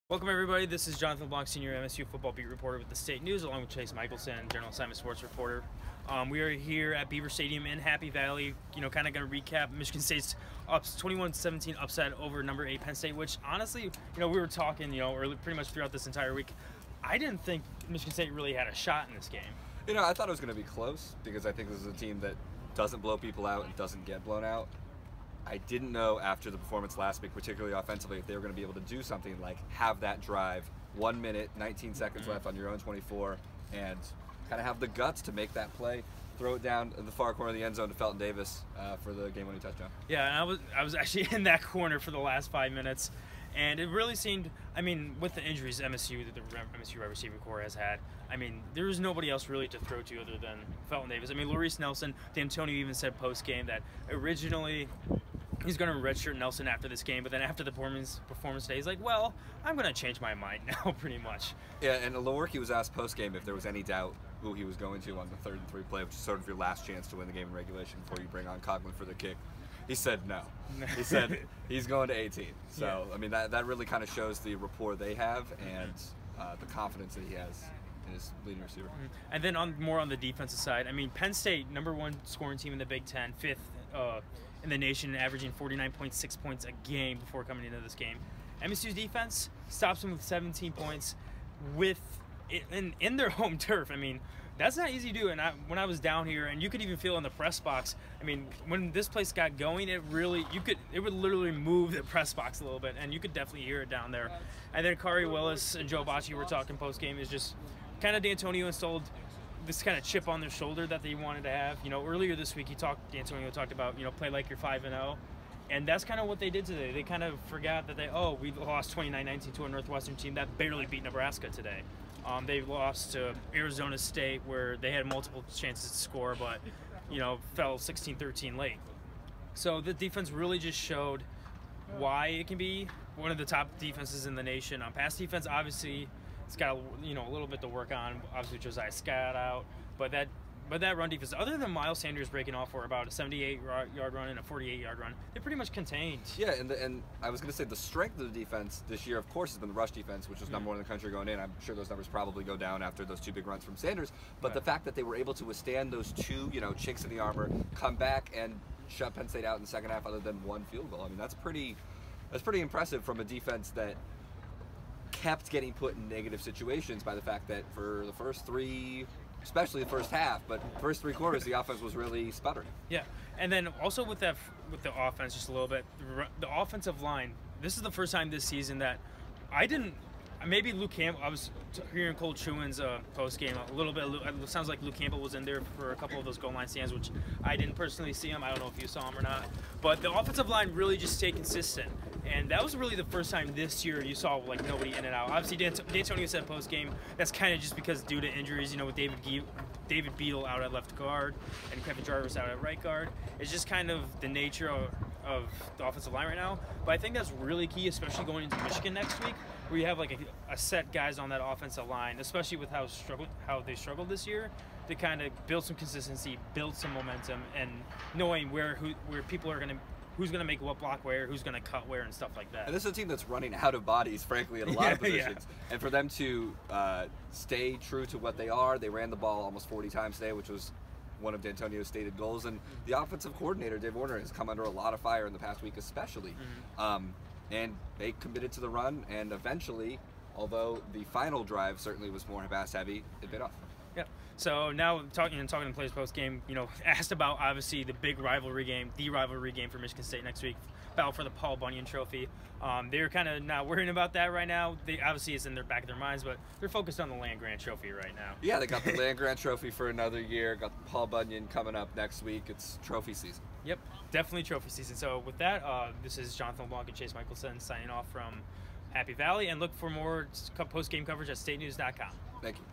Welcome everybody, this is Jonathan LeBlanc, Senior MSU football beat reporter with the State News, along with Chase Michaelson, General Assignment sports reporter. We are here at Beaver Stadium in Happy Valley, kind of going to recap Michigan State's 21-17 upset over number 8 Penn State, which honestly, we were talking, pretty much throughout this entire week. I didn't think Michigan State really had a shot in this game. I thought it was going to be close because I think this is a team that doesn't blow people out and doesn't get blown out. I didn't know after the performance last week, particularly offensively, if they were going to be able to do something like have that drive, 1 minute, 19 seconds left on your own 24, and kind of have the guts to make that play, throw it down in the far corner of the end zone to Felton Davis for the game-winning touchdown. Yeah, and I was actually in that corner for the last 5 minutes, and it really seemed, with the injuries MSU that the MSU wide receiver core has had, there was nobody else really to throw to other than Felton Davis. Maurice Nelson, D'Antonio even said post-game that originally he's going to redshirt Nelson after this game, but then after the performance day, he's like, well, I'm going to change my mind now, pretty much. Yeah, and Lewerke was asked post-game if there was any doubt who he was going to on the 3rd and 3 play, which is sort of your last chance to win the game in regulation before you bring on Coughlin for the kick. He said no. He said he's going to 18. So, yeah. That really kind of shows the rapport they have and the confidence that he has in his leading receiver. And then more on the defensive side, Penn State, #1 scoring team in the Big Ten, 5th in the nation, averaging 49.6 points a game before coming into this game. MSU's defense stops them with 17 points in their home turf. That's not easy to do. And when I was down here, and you could even feel in the press box, when this place got going, it would literally move the press box a little bit, and you could definitely hear it down there. And then Kari Willis and Joe Bocci were talking post-game, is just kind of D'Antonio installed this kind of chip on their shoulder that they wanted to have. Earlier this week, D'Antonio talked about, play like you're 5-0. And that's kind of what they did today. They kind of forgot that we lost 29-19 to a Northwestern team that barely beat Nebraska today. They lost to Arizona State, where they had multiple chances to score, but, fell 16-13 late. So the defense really just showed why it can be one of the top defenses in the nation. Pass defense, obviously, it's got a little bit to work on. Obviously, Josiah Scott out, but that run defense, other than Miles Sanders breaking off for about a 78-yard run and a 48-yard run, they're pretty much contained. Yeah, and I was going to say the strength of the defense this year, of course, has been the rush defense, which was #1 in the country going in. I'm sure those numbers probably go down after those 2 big runs from Sanders. But the fact that they were able to withstand those 2, chinks in the armor, come back and shut Penn State out in the second half, other than 1 field goal. That's pretty impressive from a defense that kept getting put in negative situations by the fact that for the first 3, especially the first half, but first 3 quarters, the offense was really sputtering. Yeah, and then also with the offense, just a little bit, the offensive line. This is the first time this season that I didn't. Maybe Luke Campbell. I was hearing Cole Chewin's post game a little bit. It sounds like Luke Campbell was in there for a couple of those goal line stands, which I didn't personally see him. I don't know if you saw him or not. But the offensive line really just stayed consistent, and that was really the first time this year you saw nobody in and out. Obviously, D'Antonio said post game that's kind of just because due to injuries. With David Beadle out at left guard and Kevin Jarvis out at right guard. It's just kind of the nature of the offensive line right now. But I think that's really key, especially going into Michigan next week, where you have a set guys on that offensive line, especially with how they struggled this year, to kind of build some consistency, build some momentum, and knowing where people are who's going to make what block where, who's going to cut where, and stuff like that. And this is a team that's running out of bodies, frankly, in a lot of positions. Yeah. And for them to stay true to what they are, they ran the ball almost 40 times today, which was one of D'Antonio's stated goals. And the offensive coordinator, Dave Warner, has come under a lot of fire in the past week especially. And they committed to the run, and eventually, although the final drive certainly was more pass-heavy, it bit off. Yeah. So now talking to players post game, asked about obviously the rivalry game for Michigan State next week, battle for the Paul Bunyan Trophy. They're kind of not worrying about that right now. Obviously it's in the back of their minds, but they're focused on the Land Grant Trophy right now. Yeah, they got the Land Grant Trophy for another year. Got the Paul Bunyan coming up next week. It's trophy season. Yep, definitely trophy season. So with that, this is Jonathan LeBlanc and Chase Michaelson signing off from Happy Valley, and look for more post game coverage at statenews.com. Thank you.